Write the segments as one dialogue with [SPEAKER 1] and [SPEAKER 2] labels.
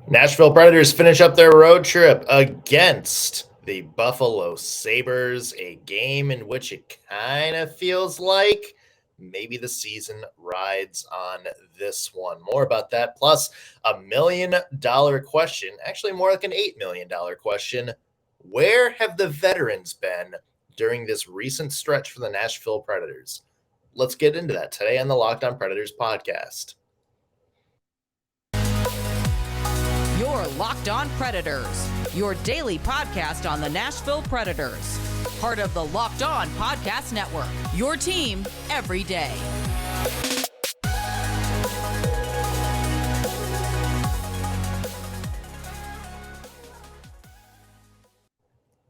[SPEAKER 1] Nashville Predators finish up their road trip against the Buffalo Sabres, a game in which it kind of feels like maybe the season rides on this one. More about that, plus $1 million question, actually more like an $8 million question. Where have the veterans been during this recent stretch for the Nashville Predators? Let's get into that today on the Locked On Predators podcast.
[SPEAKER 2] Your Locked On Predators, your daily podcast on the Nashville Predators. Part of the Locked On Podcast Network, your team every day.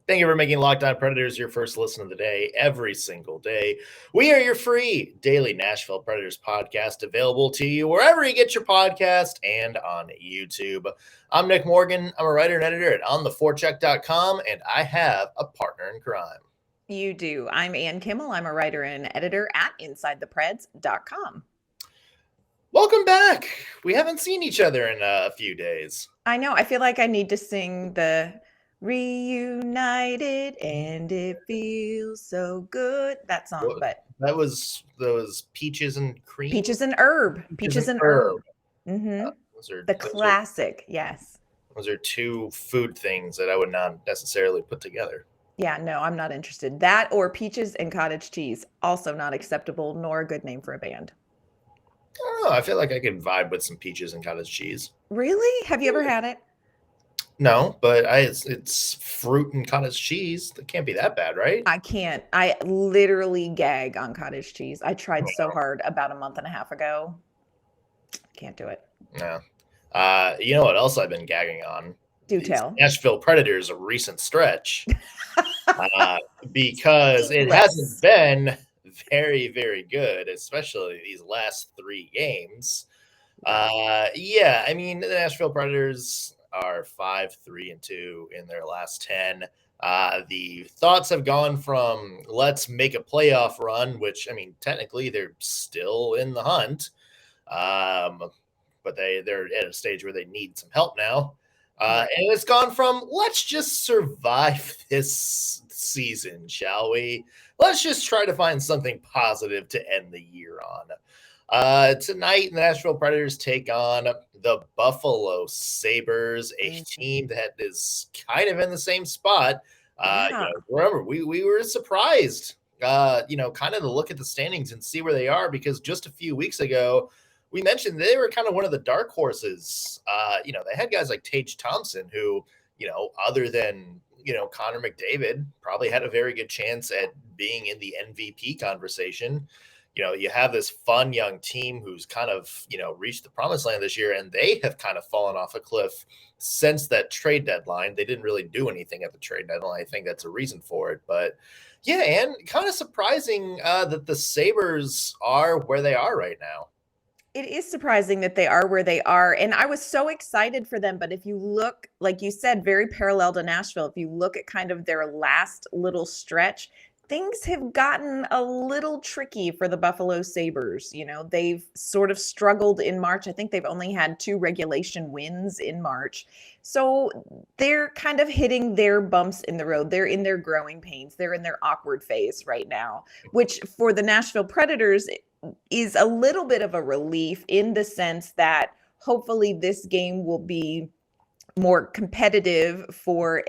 [SPEAKER 1] Thank you for making Locked On Predators your first listen of the day every single day. We are your free daily Nashville Predators podcast, available to you wherever you get your podcast and on YouTube. I'm Nick Morgan. I'm a writer and editor at ontheforecheck.com, and I have a partner in crime.
[SPEAKER 3] You do. I'm Ann Kimmel. I'm a writer and editor at InsideThePreds.com.
[SPEAKER 1] Welcome back. We haven't seen each other in a few days.
[SPEAKER 3] I know. I feel like I need to sing the Reunited and It Feels So Good. That song, but
[SPEAKER 1] that was those Peaches and Cream.
[SPEAKER 3] Peaches and Herb. Peaches and Herb. Mm-hmm. The classic. Yes.
[SPEAKER 1] Those are two food things that I would not necessarily put together.
[SPEAKER 3] Yeah, no, I'm not interested. That or peaches and cottage cheese, also not acceptable, nor a good name for a band.
[SPEAKER 1] Oh, I feel like I could vibe with some peaches and cottage cheese.
[SPEAKER 3] Really? Have you ever had it?
[SPEAKER 1] No, but it's fruit and cottage cheese. That can't be that bad, right?
[SPEAKER 3] I can't. I literally gag on cottage cheese. I tried so hard about a month and a half ago. Can't do it.
[SPEAKER 1] No. You know what else I've been gagging on?
[SPEAKER 3] Do tell.
[SPEAKER 1] Nashville Predators, a recent stretch. Because it hasn't been very, very good, especially these last three games. Yeah, I mean, the Nashville Predators are 5-3-2 in their last 10. The thoughts have gone from let's make a playoff run, which, I mean, technically they're still in the hunt, but they're at a stage where they need some help now. And it's gone from let's just survive this season, shall we? Let's just try to find something positive to end the year on. Tonight, the Nashville Predators take on the Buffalo Sabres, a team that is kind of in the same spot. Remember, we were surprised, kind of to look at the standings and see where they are, because just a few weeks ago, we mentioned they were kind of one of the dark horses. They had guys like Tage Thompson, who, other than, Connor McDavid, probably had a very good chance at being in the MVP conversation. You have this fun young team who's kind of, reached the promised land this year, and they have kind of fallen off a cliff since that trade deadline. They didn't really do anything at the trade deadline. I think that's a reason for it. But yeah, and kind of surprising that the Sabres are where they are right now.
[SPEAKER 3] It is surprising that they are where they are. And I was so excited for them. But if you look, like you said, very parallel to Nashville, if you look at kind of their last little stretch, things have gotten a little tricky for the Buffalo Sabres. They've sort of struggled in March. I think they've only had 2 regulation wins in March. So they're kind of hitting their bumps in the road. They're in their growing pains. They're in their awkward phase right now, which for the Nashville Predators is a little bit of a relief, in the sense that hopefully this game will be more competitive for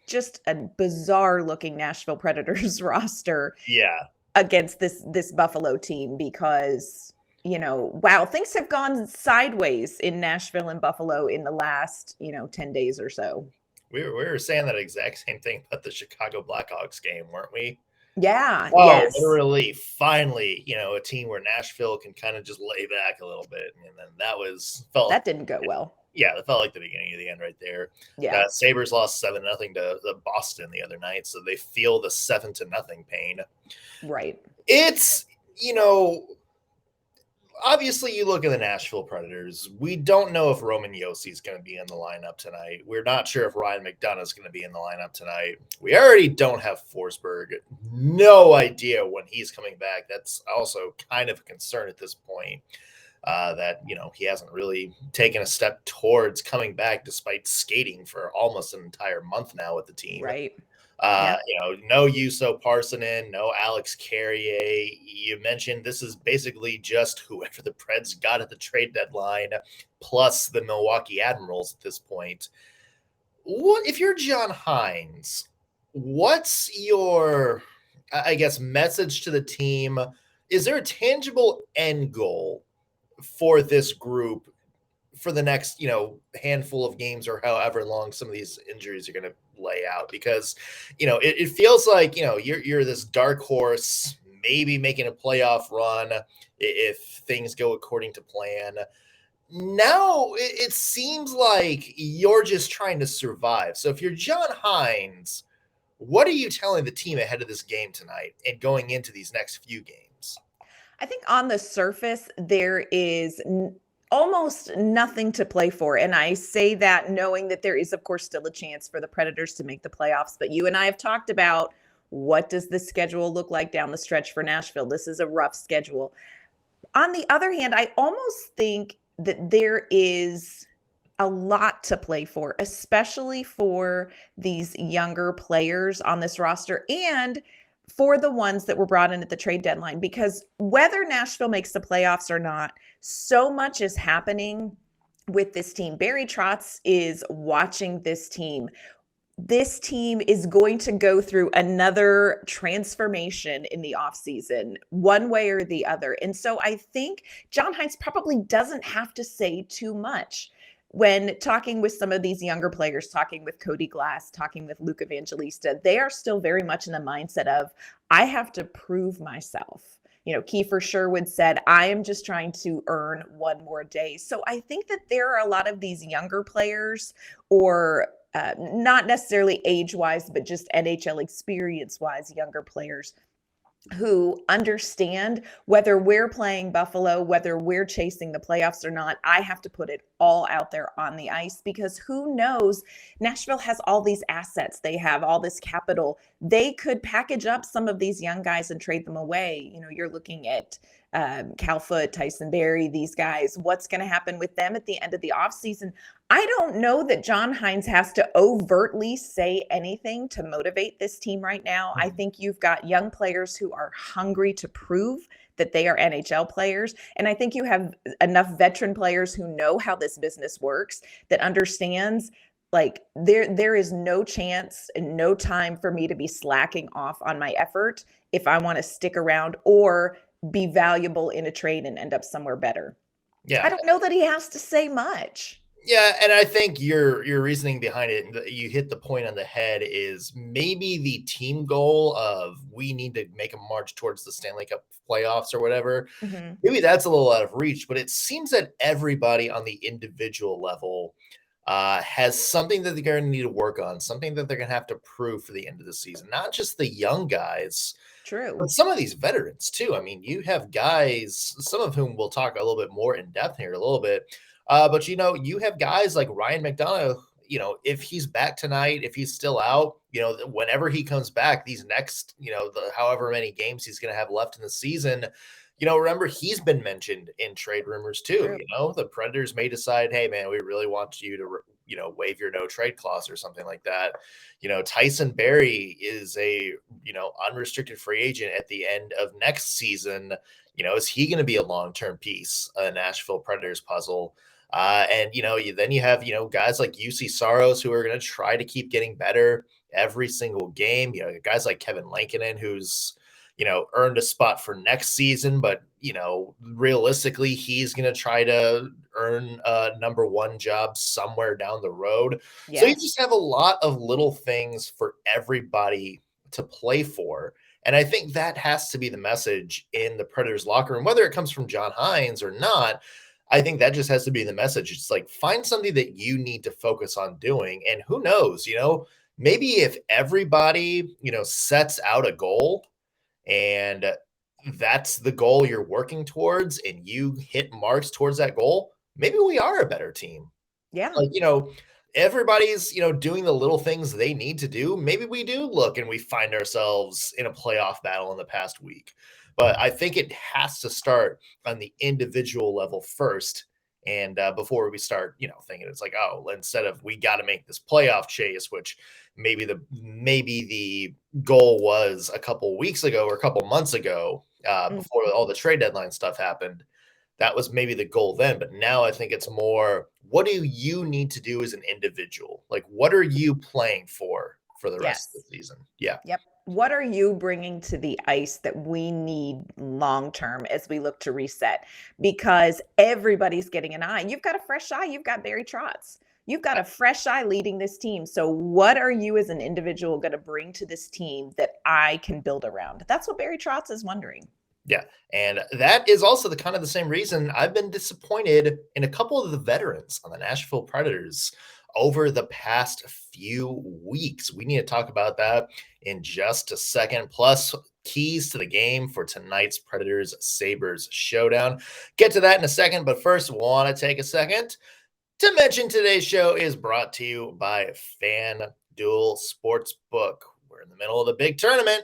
[SPEAKER 3] just a bizarre looking Nashville Predators roster.
[SPEAKER 1] Yeah.
[SPEAKER 3] Against this Buffalo team, because, wow, things have gone sideways in Nashville and Buffalo in the last, 10 days or so.
[SPEAKER 1] We were saying that exact same thing about the Chicago Blackhawks game, weren't we?
[SPEAKER 3] Yeah.
[SPEAKER 1] Oh,
[SPEAKER 3] yes.
[SPEAKER 1] What a relief. Finally, a team where Nashville can kind of just lay back a little bit. And then that
[SPEAKER 3] didn't go well.
[SPEAKER 1] Yeah, that felt like the beginning of the end right there.
[SPEAKER 3] Yeah.
[SPEAKER 1] Sabres lost 7-0 to Boston the other night, so they feel the 7-0 pain.
[SPEAKER 3] Right.
[SPEAKER 1] It's, obviously you look at the Nashville Predators. We don't know if Roman Josi is going to be in the lineup tonight. We're not sure if Ryan McDonough is going to be in the lineup tonight. We already don't have Forsberg. No idea when he's coming back. That's also kind of a concern at this point. that, he hasn't really taken a step towards coming back despite skating for almost an entire month now with the team.
[SPEAKER 3] Right. Yeah.
[SPEAKER 1] No Juuso Parssinen, no Alex Carrier. You mentioned this is basically just whoever the Preds got at the trade deadline, plus the Milwaukee Admirals at this point. What if you're John Hynes? What's your, I guess, message to the team? Is there a tangible end goal for this group for the next, handful of games or however long some of these injuries are going to lay out? Because, it feels like, you're this dark horse, maybe making a playoff run if things go according to plan. Now it seems like you're just trying to survive. So if you're John Hynes, what are you telling the team ahead of this game tonight and going into these next few games?
[SPEAKER 3] I think on the surface, there is almost nothing to play for. And I say that knowing that there is, of course, still a chance for the Predators to make the playoffs. But you and I have talked about, what does the schedule look like down the stretch for Nashville? This is a rough schedule. On the other hand, I almost think that there is a lot to play for, especially for these younger players on this roster and for the ones that were brought in at the trade deadline, because whether Nashville makes the playoffs or not, so much is happening with this team. Barry Trotz is watching this team. This team is going to go through another transformation in the offseason, one way or the other. And so I think John Hynes probably doesn't have to say too much when talking with some of these younger players, talking with Cody Glass, talking with Luke Evangelista. They are still very much in the mindset of, I have to prove myself. Kiefer Sherwood said, I am just trying to earn one more day. So I think that there are a lot of these younger players, or not necessarily age-wise, but just NHL experience-wise younger players, who understand whether we're playing Buffalo, whether we're chasing the playoffs or not, I have to put it all out there on the ice, because who knows, Nashville has all these assets. They have all this capital. They could package up some of these young guys and trade them away. You're looking at Cal Foote, Tyson Barrie, these guys. What's going to happen with them at the end of the offseason? I don't know that John Hynes has to overtly say anything to motivate this team right now. I think you've got young players who are hungry to prove that they are NHL players. And I think you have enough veteran players who know how this business works, that understands, like, there is no chance and no time for me to be slacking off on my effort if I want to stick around or be valuable in a trade and end up somewhere better.
[SPEAKER 1] Yeah.
[SPEAKER 3] I don't know that he has to say much.
[SPEAKER 1] Yeah, and I think your reasoning behind it, you hit the point on the head, is maybe the team goal of, we need to make a march towards the Stanley Cup playoffs or whatever.
[SPEAKER 3] Mm-hmm.
[SPEAKER 1] Maybe that's a little out of reach, but it seems that everybody on the individual level has something that they're going to need to work on, something that they're going to have to prove for the end of the season. Not just the young guys,
[SPEAKER 3] True,
[SPEAKER 1] but some of these veterans too. I mean, you have guys, some of whom we'll talk a little bit more in depth here a little bit. But you have guys like Ryan McDonough, if he's back tonight, if he's still out, whenever he comes back, these next, the however many games he's going to have left in the season, remember, he's been mentioned in trade rumors too.
[SPEAKER 3] True.
[SPEAKER 1] The Predators may decide, hey man, we really want you to, waive your no trade clause or something like that. Tyson Barrie is a, unrestricted free agent at the end of next season. Is he going to be a long-term piece of the Nashville Predators puzzle? And then you have guys like UC Saros who are going to try to keep getting better every single game. Guys like Kevin Lankinen, who's earned a spot for next season, but realistically, he's going to try to earn a number one job somewhere down the road. Yes. So you just have a lot of little things for everybody to play for. And I think that has to be the message in the Predators locker room, whether it comes from John Hynes or not. I think that just has to be the message. It's like, find something that you need to focus on doing. And who knows, maybe if everybody, sets out a goal and that's the goal you're working towards and you hit marks towards that goal, maybe we are a better team.
[SPEAKER 3] Yeah.
[SPEAKER 1] Like, everybody's, doing the little things they need to do. Maybe we do look and we find ourselves in a playoff battle in the past week. But I think it has to start on the individual level first. And before we start, thinking it's like, oh, instead of we got to make this playoff chase, which maybe the goal was a couple weeks ago or a couple months ago, before all the trade deadline stuff happened. That was maybe the goal then, but now I think it's more, what do you need to do as an individual? Like, what are you playing for the rest of the season? Yeah.
[SPEAKER 3] Yep. What are you bringing to the ice that we need long term as we look to reset? Because everybody's getting an eye. You've got a fresh eye. You've got Barry Trotz. You've got a fresh eye leading this team. So what are you as an individual going to bring to this team that I can build around? That's what Barry Trotz is wondering.
[SPEAKER 1] Yeah. And that is also the kind of the same reason I've been disappointed in a couple of the veterans on the Nashville Predators over the past few weeks. We need to talk about that in just a second. Plus, keys to the game for tonight's Predators Sabres showdown. Get to that in a second, but first, want to take a second to mention today's show is brought to you by FanDuel Sportsbook. We're in the middle of the big tournament.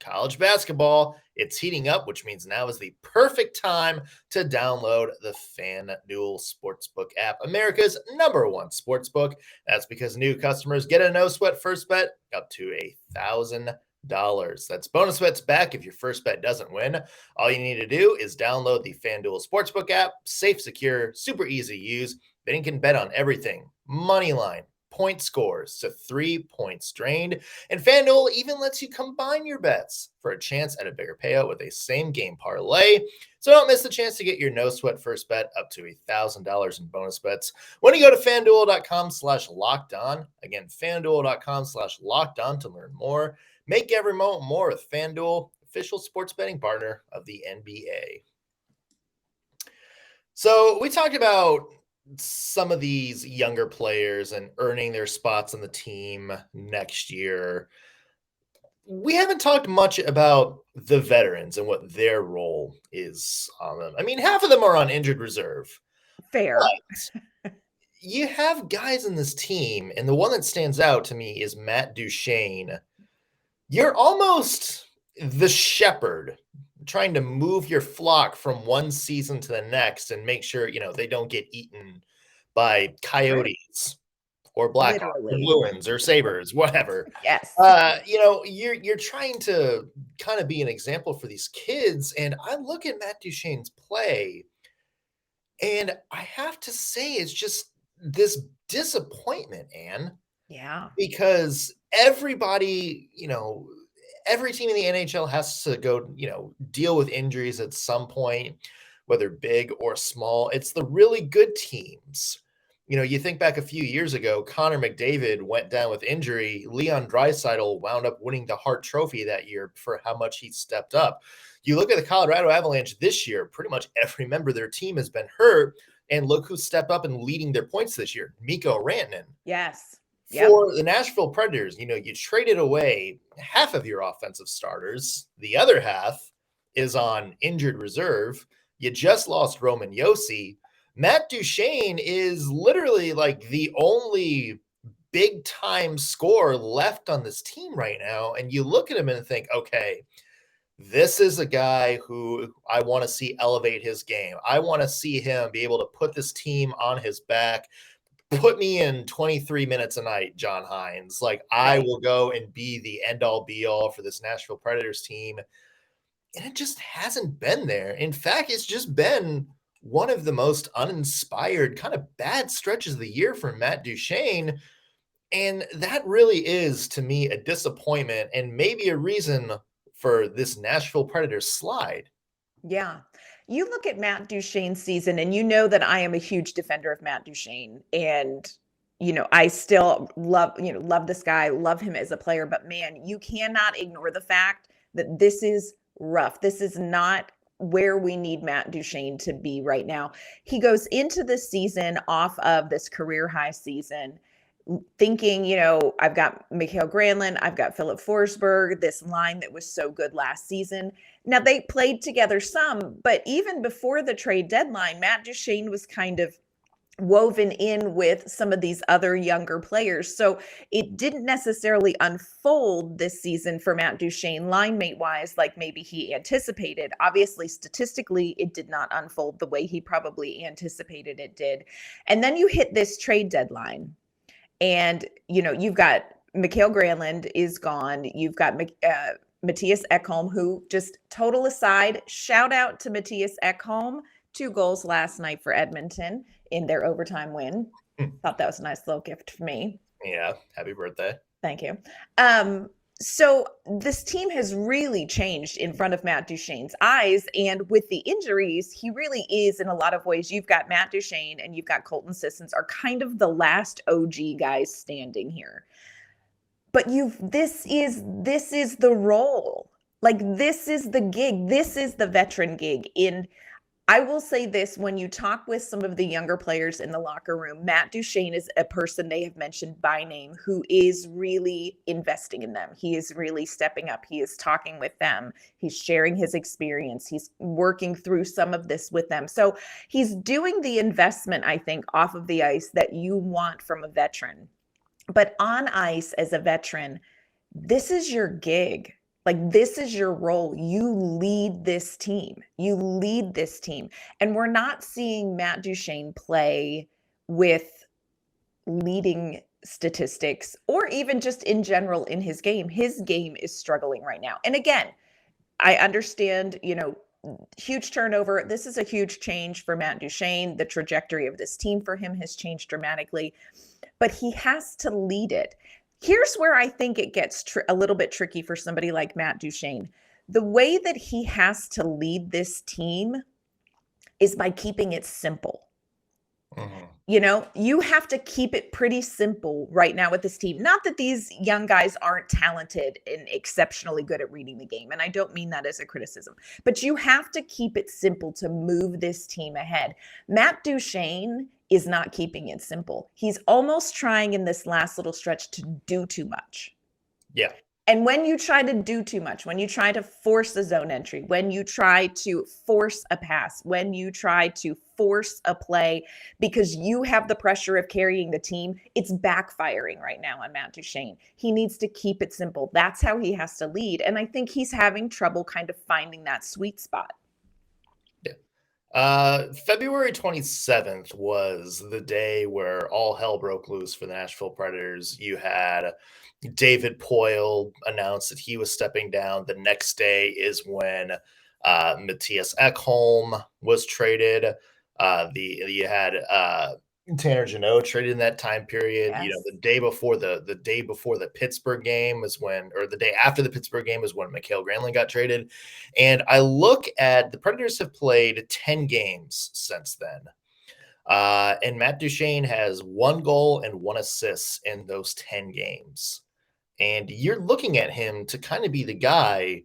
[SPEAKER 1] College basketball, it's heating up, which means now is the perfect time to download the FanDuel Sportsbook app, America's #1 sportsbook. That's because new customers get a no-sweat first bet up to $1,000. That's bonus bets back if your first bet doesn't win. All you need to do is download the FanDuel Sportsbook app. Safe, secure, super easy to use. Then you can bet on everything. Money line, point scores to 3 points drained. And FanDuel even lets you combine your bets for a chance at a bigger payout with a same game parlay. So don't miss the chance to get your no sweat first bet up to $1,000 in bonus bets when you go to FanDuel.com/lockedon. Again, FanDuel.com/lockedon to learn more. Make every moment more with FanDuel, official sports betting partner of the NBA. So we talked about some of these younger players and earning their spots on the team next year. We haven't talked much about the veterans and what their role is on them. I mean, half of them are on injured reserve.
[SPEAKER 3] Fair.
[SPEAKER 1] But you have guys in this team, and the one that stands out to me is Matt Duchene. You're almost the shepherd, trying to move your flock from one season to the next and make sure, they don't get eaten by coyotes or Blackhawks or Bruins or Sabres, whatever.
[SPEAKER 3] Yes.
[SPEAKER 1] You're trying to kind of be an example for these kids. And I look at Matt Duchene's play, and I have to say it's just this disappointment, Anne.
[SPEAKER 3] Yeah.
[SPEAKER 1] Because everybody, every team in the NHL has to go, deal with injuries at some point, whether big or small. It's the really good teams. You think back a few years ago, Connor McDavid went down with injury. Leon Draisaitl wound up winning the Hart Trophy that year for how much he stepped up. You look at the Colorado Avalanche this year, pretty much every member of their team has been hurt. And look who stepped up and leading their points this year, Mikko Rantanen.
[SPEAKER 3] Yes.
[SPEAKER 1] For the Nashville Predators, you traded away half of your offensive starters. The other half is on injured reserve. You just lost Roman Josi. Matt Duchene is literally like the only big-time scorer left on this team right now. And you look at him and think, okay, this is a guy who I want to see elevate his game. I want to see him be able to put this team on his back. Put me in 23 minutes a night, John Hynes. Like, I will go and be the end-all, be-all for this Nashville Predators team. And it just hasn't been there. In fact, it's just been one of the most uninspired, kind of bad stretches of the year for Matt Duchene. And that really is, to me, a disappointment and maybe a reason for this Nashville Predators slide.
[SPEAKER 3] Yeah. You look at Matt Duchene's season, and you know that I am a huge defender of Matt Duchene. And, I still love this guy, love him as a player. But, man, you cannot ignore the fact that this is rough. This is not where we need Matt Duchene to be right now. He goes into the season off of this career high season thinking, I've got Mikael Granlund, I've got Philip Forsberg, this line that was so good last season. Now, they played together some, but even before the trade deadline, Matt Duchene was kind of woven in with some of these other younger players. So it didn't necessarily unfold this season for Matt Duchene line mate wise, like maybe he anticipated. Obviously, statistically, it did not unfold the way he probably anticipated it did. And then you hit this trade deadline, and you've got Mikael Granlund is gone. You've got Matthias Ekholm, who, just total aside, shout out to Matthias Ekholm. 2 goals last night for Edmonton in their overtime win. Thought that was a nice little gift for me.
[SPEAKER 1] Yeah. Happy birthday.
[SPEAKER 3] Thank you. So this team has really changed in front of Matt Duchene's eyes. And with the injuries, he really is, in a lot of ways. You've got Matt Duchene and you've got Colton Sissons are kind of the last OG guys standing here. But this is the role. Like, this is the gig. This is the veteran gig. I will say this, when you talk with some of the younger players in the locker room, Matt Duchene is a person they have mentioned by name who is really investing in them. He is really stepping up. He is talking with them. He's sharing his experience. He's working through some of this with them. So he's doing the investment, I think, off of the ice that you want from a veteran. But on ice as a veteran, this is your gig. Like, this is your role. You lead this team. You lead this team. And we're not seeing Matt Duchene play with leading statistics or even just in general in his game. His game is struggling right now. And again, I understand, huge turnover. This is a huge change for Matt Duchene. The trajectory of this team for him has changed dramatically, but he has to lead it. Here's where I think it gets a little bit tricky for somebody like Matt Duchene. The way that he has to lead this team is by keeping it simple. Mm-hmm. You have to keep it pretty simple right now with this team. Not that these young guys aren't talented and exceptionally good at reading the game, and I don't mean that as a criticism, but you have to keep it simple to move this team ahead. Matt Duchene is not keeping it simple. He's almost trying in this last little stretch to do too much.
[SPEAKER 1] Yeah.
[SPEAKER 3] And when you try to do too much, when you try to force a zone entry, when you try to force a pass, when you try to force a play because you have the pressure of carrying the team, it's backfiring right now on Matt Duchene. He needs to keep it simple. That's how he has to lead. And I think he's having trouble kind of finding that sweet spot.
[SPEAKER 1] February 27th was the day where all hell broke loose for the Nashville Predators. You had David Poile announced that he was stepping down. The next day is when Matthias Ekholm was traded. You had Tanner Jeannot traded in that time period.
[SPEAKER 3] Yes.
[SPEAKER 1] The day before the Pittsburgh game is when, or the day after the Pittsburgh game is when Mikael Granlund got traded. And I look at the Predators have played 10 games since then. And Matt Duchene has 1 goal and 1 assist in those 10 games. And you're looking at him to kind of be the guy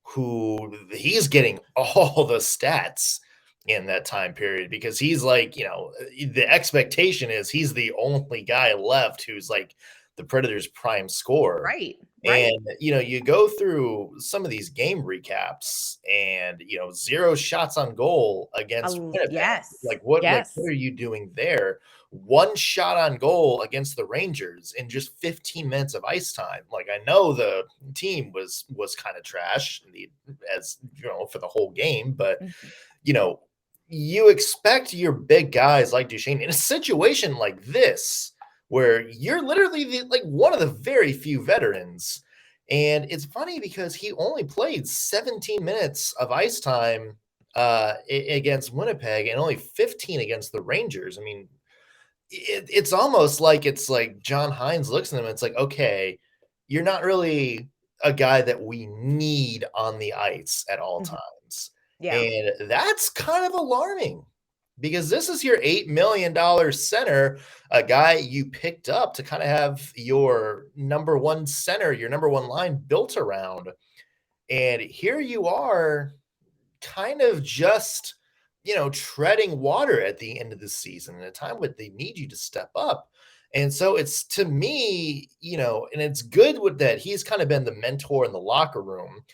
[SPEAKER 1] who he's getting all the stats in that time period, because he's like, the expectation is he's the only guy left who's like the Predators' prime scorer.
[SPEAKER 3] Right.
[SPEAKER 1] And, you go through some of these game recaps and, 0 shots on goal against Winnipeg.
[SPEAKER 3] Yes.
[SPEAKER 1] What are you doing there? 1 shot on goal against the Rangers in just 15 minutes of ice time. Like, I know the team was kind of trash for the whole game, but, you expect your big guys like Duchene in a situation like this, where you're literally one of the very few veterans. And it's funny because he only played 17 minutes of ice time against Winnipeg and only 15 against the Rangers. I mean, it's almost like John Hynes looks at him and it's like, okay, you're not really a guy that we need on the ice at all times.
[SPEAKER 3] Yeah.
[SPEAKER 1] And that's kind of alarming, because this is your $8 million center, a guy you picked up to kind of have your number one center, your number one line built around. And here you are kind of just, treading water at the end of the season at a time when they need you to step up. And so it's, to me, and it's good with that he's kind of been the mentor in the locker room.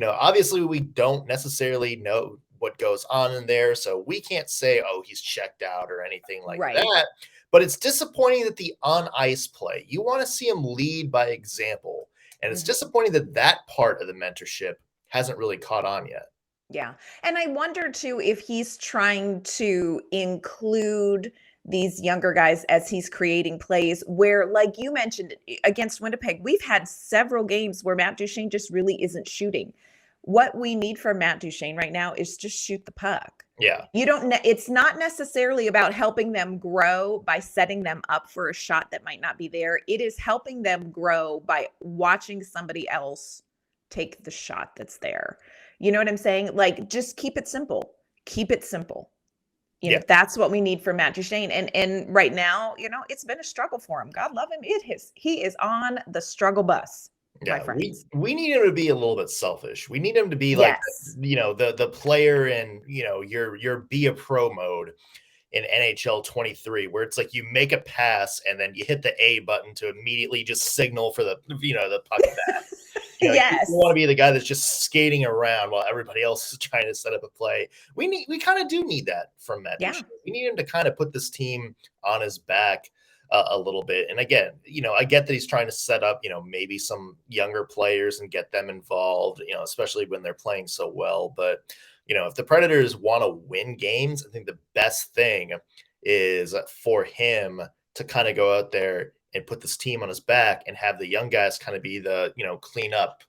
[SPEAKER 1] Obviously we don't necessarily know what goes on in there. So we can't say, oh, he's checked out or anything like
[SPEAKER 3] Right.
[SPEAKER 1] that. But it's disappointing that the on-ice play, you want to see him lead by example. And it's disappointing that that part of the mentorship hasn't really caught on yet.
[SPEAKER 3] Yeah. And I wonder too if he's trying to include these younger guys as he's creating plays where, like you mentioned, against Winnipeg, we've had several games where Matt Duchene just really isn't shooting. What we need from Matt Duchene right now is just shoot the puck.
[SPEAKER 1] Yeah.
[SPEAKER 3] It's not necessarily about helping them grow by setting them up for a shot that might not be there. It is helping them grow by watching somebody else take the shot that's there. You know what I'm saying? Like, just keep it simple. Keep it simple. You know, that's what we need from Matt Duchene. And right now, you know, it's been a struggle for him. God love him. He is on the struggle bus.
[SPEAKER 1] Yeah, we need him to be a little bit selfish. We need him to be like, you know, the player in, you know, your be a pro mode in NHL 23, where it's like you make a pass and then you hit the A button to immediately just signal for the, you know, the puck back. You know, you want to be the guy that's just skating around while everybody else is trying to set up a play. We kind of do need that from Matt.
[SPEAKER 3] Yeah.
[SPEAKER 1] We need him to kind of put this team on his back a little bit. And again, you know, I get that he's trying to set up, you know, maybe some younger players and get them involved, you know, especially when they're playing so well. But, you know, if the Predators want to win games, I think the best thing is for him to kind of go out there and put this team on his back and have the young guys kind of be the, you know, clean up,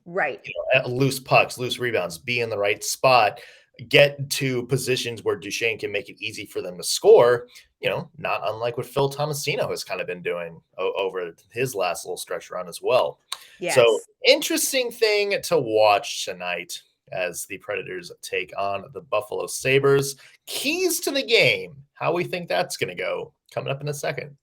[SPEAKER 3] right?
[SPEAKER 1] You know, loose pucks, loose rebounds, be in the right spot, get to positions where Duchene can make it easy for them to score, you know, not unlike what Phil Tomasino has kind of been doing over his last little stretch run as well.
[SPEAKER 3] Yes.
[SPEAKER 1] So interesting thing to watch tonight as the Predators take on the Buffalo Sabres. Keys to the game, how we think that's going to go, coming up in a second.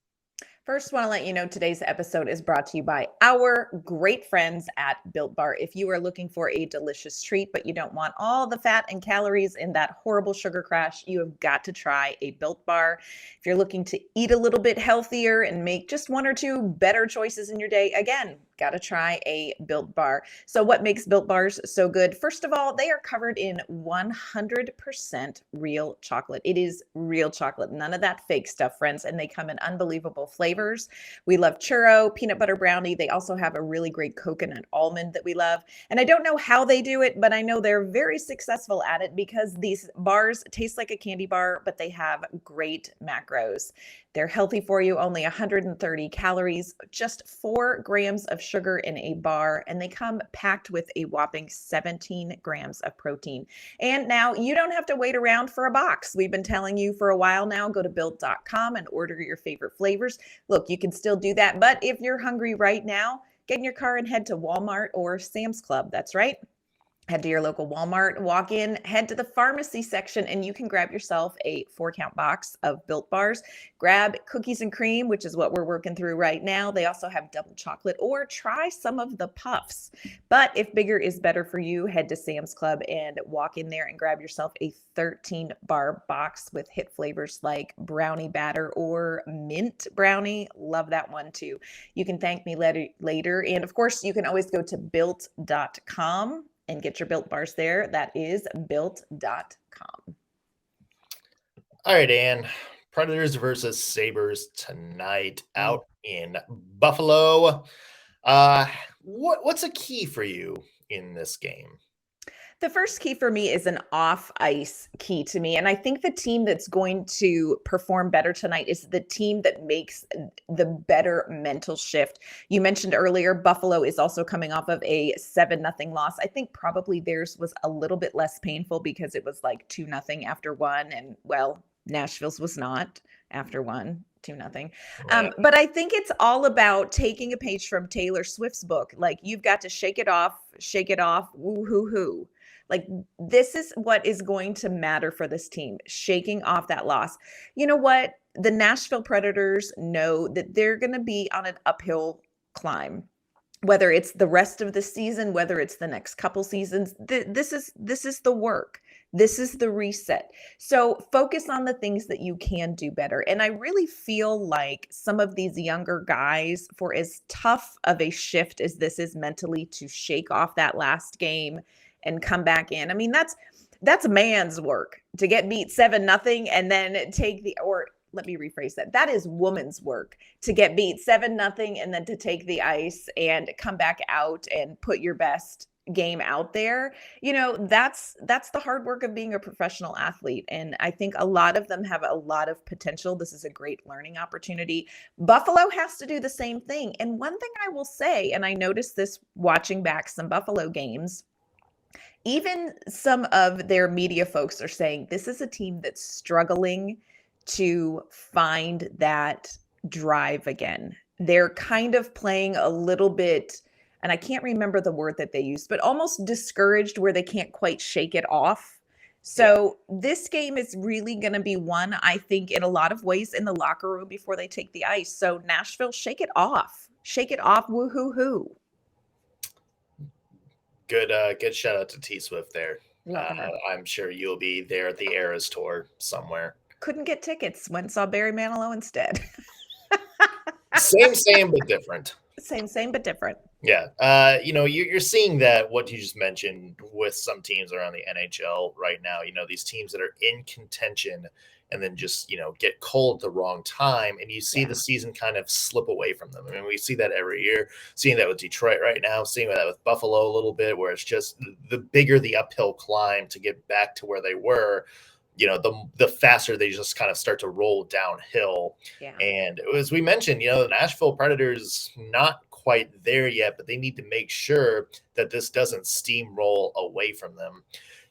[SPEAKER 3] First, want to let you know today's episode is brought to you by our great friends at Built Bar. If you are looking for a delicious treat, but you don't want all the fat and calories in that horrible sugar crash, you have got to try a Built Bar. If you're looking to eat a little bit healthier and make just one or two better choices in your day, again, got to try a Built Bar. So what makes Built Bars so good? First of all, they are covered in 100% real chocolate. It is real chocolate, none of that fake stuff, friends, and they come in unbelievable flavors. We love churro, peanut butter brownie. They also have a really great coconut almond that we love. And I don't know how they do it, but I know they're very successful at it because these bars taste like a candy bar, but they have great macros. They're healthy for you, only 130 calories, just 4 grams of sugar in a bar, and they come packed with a whopping 17 grams of protein. And now you don't have to wait around for a box. We've been telling you for a while now, go to built.com and order your favorite flavors. Look, you can still do that, but if you're hungry right now, get in your car and head to Walmart or Sam's Club. That's right. Head to your local Walmart, walk in, head to the pharmacy section, and you can grab yourself a 4-count box of Built Bars. Grab cookies and cream, which is what we're working through right now. They also have double chocolate, or try some of the puffs. But if bigger is better for you, head to Sam's Club and walk in there and grab yourself a 13-bar box with hit flavors like brownie batter or mint brownie. Love that one too. You can thank me later. And of course, you can always go to built.com and get your Built Bars there. That is built.com.
[SPEAKER 1] All right, Ann. Predators versus Sabres tonight out in Buffalo. What's a key for you in this game?
[SPEAKER 3] The first key for me is an off-ice key to me. And I think the team that's going to perform better tonight is the team that makes the better mental shift. You mentioned earlier, Buffalo is also coming off of a 7-0 loss. I think probably theirs was a little bit less painful because it was like 2-0 after one. And well, Nashville's was not after one. 2-0. But I think it's all about taking a page from Taylor Swift's book. Like, you've got to shake it off, woo hoo hoo. Like, this is what is going to matter for this team, shaking off that loss. You know what? The Nashville Predators know that they're going to be on an uphill climb, whether it's the rest of the season, whether it's the next couple seasons. This is the work. This is the reset. So focus on the things that you can do better. And I really feel like some of these younger guys, for as tough of a shift as this is mentally to shake off that last game and come back in. I mean, That's man's work to get beat 7-0 and then take or let me rephrase that. That is woman's work to get beat 7-0 and then to take the ice and come back out and put your best game out there. That's the hard work of being a professional athlete. And I think a lot of them have a lot of potential. This is a great learning opportunity. Buffalo has to do the same thing. And one thing I will say, and I noticed this watching back some Buffalo games, even some of their media folks are saying this is a team that's struggling to find that drive again. They're kind of playing a little bit, and I can't remember the word that they used, but almost discouraged, where they can't quite shake it off. So this game is really going to be one, I think, in a lot of ways in the locker room before they take the ice. So Nashville, shake it off. Shake it off. Woo-hoo-hoo.
[SPEAKER 1] Good shout out to T-Swift there.
[SPEAKER 3] Love her.
[SPEAKER 1] I'm sure you'll be there at the Eras tour somewhere.
[SPEAKER 3] Couldn't get tickets. Went and saw Barry Manilow instead.
[SPEAKER 1] Same, but different.
[SPEAKER 3] Same, but different.
[SPEAKER 1] Yeah. You're seeing that, what you just mentioned, with some teams around the NHL right now, these teams that are in contention and then just, get cold at the wrong time. And you see the season kind of slip away from them. I mean, we see that every year, seeing that with Detroit right now, seeing that with Buffalo a little bit, where it's just the bigger the uphill climb to get back to where they were, the faster they just kind of start to roll downhill. Yeah. And as we mentioned, the Nashville Predators, not quite there yet, but they need to make sure that this doesn't steamroll away from them.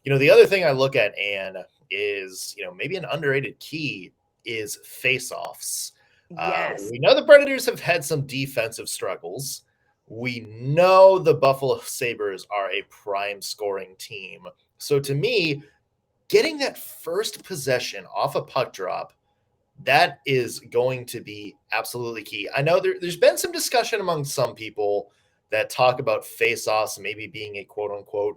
[SPEAKER 1] The other thing I look at, Ann, is, maybe an underrated key is face-offs.
[SPEAKER 3] Yes.
[SPEAKER 1] We know the Predators have had some defensive struggles. We know the Buffalo Sabres are a prime scoring team. So to me, getting that first possession off a puck drop, that is going to be absolutely key. I know there's been some discussion among some people that talk about face-offs maybe being a quote-unquote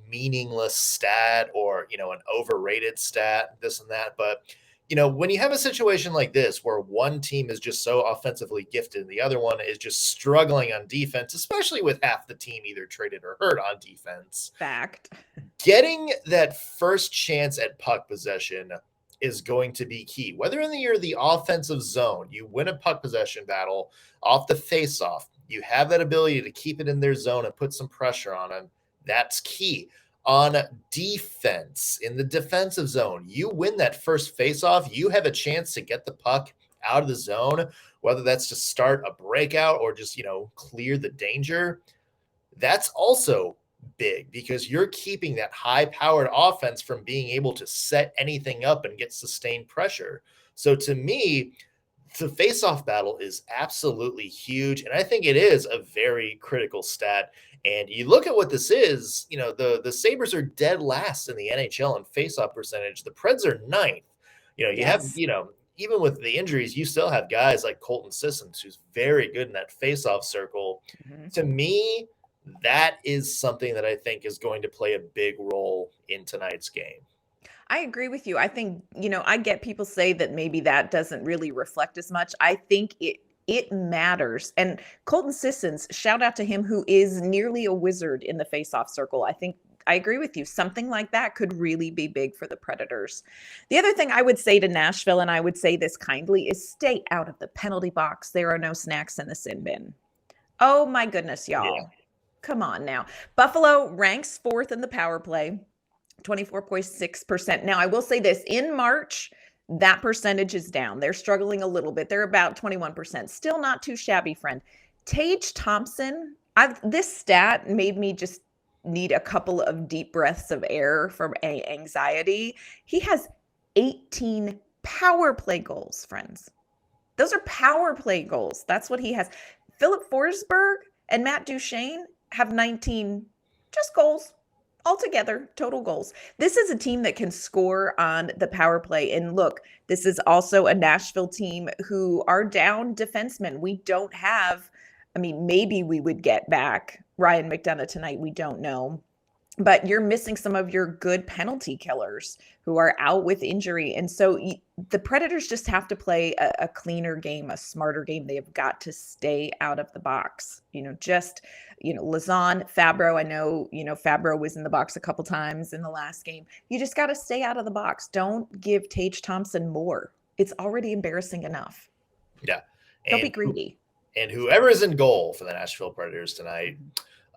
[SPEAKER 1] meaningless stat, or, an overrated stat, this and that. But, when you have a situation like this where one team is just so offensively gifted and the other one is just struggling on defense, especially with half the team either traded or hurt on defense.
[SPEAKER 3] Fact.
[SPEAKER 1] Getting that first chance at puck possession is going to be key. Whether in the offensive zone, you win a puck possession battle off the face-off, you have that ability to keep it in their zone and put some pressure on them. That's key. On defense, in the defensive zone, you win that first face-off, you have a chance to get the puck out of the zone, whether that's to start a breakout or just, clear the danger. That's also big, because you're keeping that high-powered offense from being able to set anything up and get sustained pressure. So to me, the face-off battle is absolutely huge, and I think it is a very critical stat. And you look at what this is, the Sabres are dead last in the NHL in face-off percentage. The Preds are ninth. You have, even with the injuries, you still have guys like Colton Sissons, who's very good in that face-off circle. Mm-hmm. To me, that is something that I think is going to play a big role in tonight's game.
[SPEAKER 3] I agree with you. I think, I get people say that maybe that doesn't really reflect as much. I think it matters. And Colton Sissons, shout out to him, who is nearly a wizard in the face-off circle. I think I agree with you. Something like that could really be big for the Predators. The other thing I would say to Nashville, and I would say this kindly, is stay out of the penalty box. There are no snacks in the sin bin. Oh my goodness, y'all. Yeah. Come on now. Buffalo ranks 4th in the power play, 24.6%. Now, I will say this, in March, that percentage is down. They're struggling a little bit. They're about 21%. Still not too shabby, friend. Tage Thompson, this stat made me just need a couple of deep breaths of air from anxiety. He has 18 power play goals, friends. Those are power play goals. That's what he has. Philip Forsberg and Matt Duchene have 19 just goals. Altogether, total goals. This is a team that can score on the power play. And look, this is also a Nashville team who are down defensemen. We don't have, maybe we would get back Ryan McDonough tonight. We don't know. but you're missing some of your good penalty killers who are out with injury. And so the Predators just have to play a cleaner game, a smarter game. They have got to stay out of the box. Lazan, Fabro, I know, Fabro was in the box a couple times in the last game. You just got to stay out of the box. Don't give Tage Thompson more. It's already embarrassing enough.
[SPEAKER 1] Yeah.
[SPEAKER 3] Don't be greedy.
[SPEAKER 1] And whoever is in goal for the Nashville Predators tonight,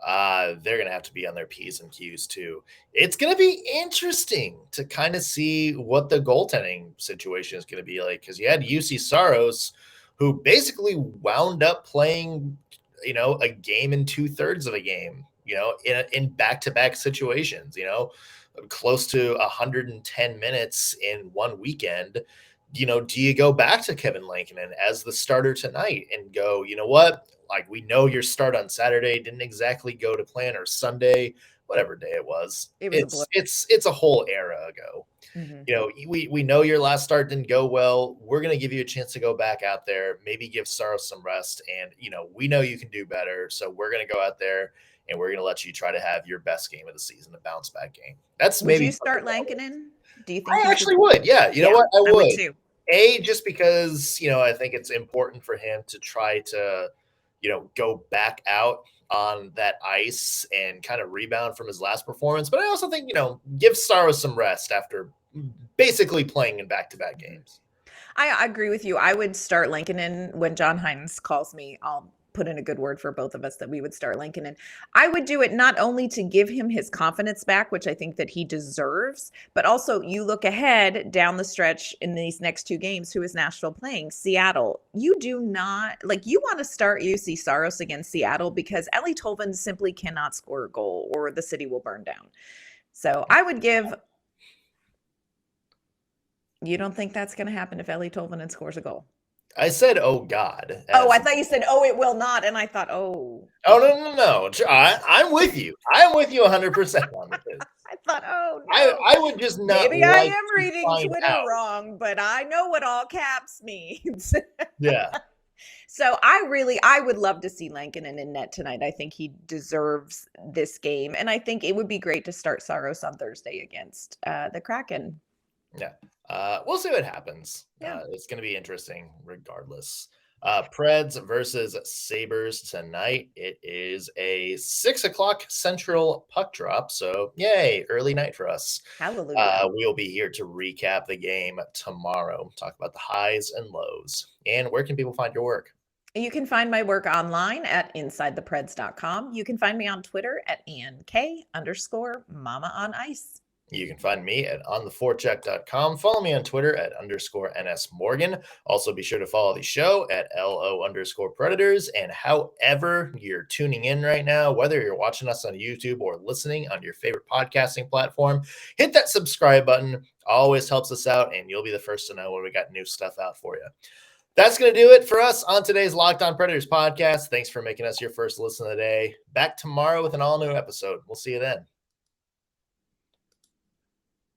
[SPEAKER 1] they're going to have to be on their P's and Q's too. It's going to be interesting to kind of see what the goaltending situation is going to be like, because you had Juuse Saros, who basically wound up playing, a game in 2/3 of a game, in back-to-back situations, close to 110 minutes in one weekend. Do you go back to Kevin Lankinen as the starter tonight and go, you know what? Like, we know your start on Saturday didn't exactly go to plan, or Sunday, whatever day it was. It's a whole era ago. Mm-hmm. We know your last start didn't go well. We're going to give you a chance to go back out there, maybe give Saros some rest. And, we know you can do better. So we're going to go out there and we're going to let you try to have your best game of the season, a bounce back game.
[SPEAKER 3] Would you start Lankinen? Do you think
[SPEAKER 1] I actually would? Yeah. You know what? I would
[SPEAKER 3] too.
[SPEAKER 1] Just because, I think it's important for him to try to, go back out on that ice and kind of rebound from his last performance. But I also think, give Saros some rest after basically playing in back-to-back games.
[SPEAKER 3] I agree with you. I would start Lankinen when John Hynes calls me. I'll put in a good word for both of us that we would start Lankinen. I would do it not only to give him his confidence back, which I think that he deserves, but also you look ahead down the stretch in these next two games. Who is Nashville playing? Seattle. You do not you want to start Juuse Saros against Seattle because Eeli Tolvanen simply cannot score a goal or the city will burn down. So I would give. You don't think that's going to happen if Eeli Tolvanen scores a goal?
[SPEAKER 1] I said, oh, God.
[SPEAKER 3] I thought you said, oh, it will not. And I thought, oh.
[SPEAKER 1] Oh, no. I'm with you. I'm with you 100% on this.
[SPEAKER 3] I thought, oh, no.
[SPEAKER 1] I would just not.
[SPEAKER 3] Maybe I am reading Twitter wrong, but I know what all caps means.
[SPEAKER 1] Yeah.
[SPEAKER 3] So I would love to see Lankinen in net tonight. I think he deserves this game. And I think it would be great to start Saros on Thursday against the Kraken.
[SPEAKER 1] Yeah. We'll see what happens.
[SPEAKER 3] Yeah.
[SPEAKER 1] It's going to be interesting regardless. Preds versus Sabres tonight. It is a 6:00 Central puck drop. So yay, early night for us.
[SPEAKER 3] Hallelujah.
[SPEAKER 1] We'll be here to recap the game tomorrow, talk about the highs and lows. And where can people find your work?
[SPEAKER 3] You can find my work online at InsideThePreds.com. You can find me on Twitter at ANK_MamaOnIce.
[SPEAKER 1] You can find me at ontheforecheck.com. Follow me on Twitter at _NSMorgan. Also, be sure to follow the show at LO_Predators. And however you're tuning in right now, whether you're watching us on YouTube or listening on your favorite podcasting platform, hit that subscribe button. Always helps us out, and you'll be the first to know when we got new stuff out for you. That's going to do it for us on today's Locked On Predators podcast. Thanks for making us your first listen of the day. Back tomorrow with an all-new episode. We'll see you then.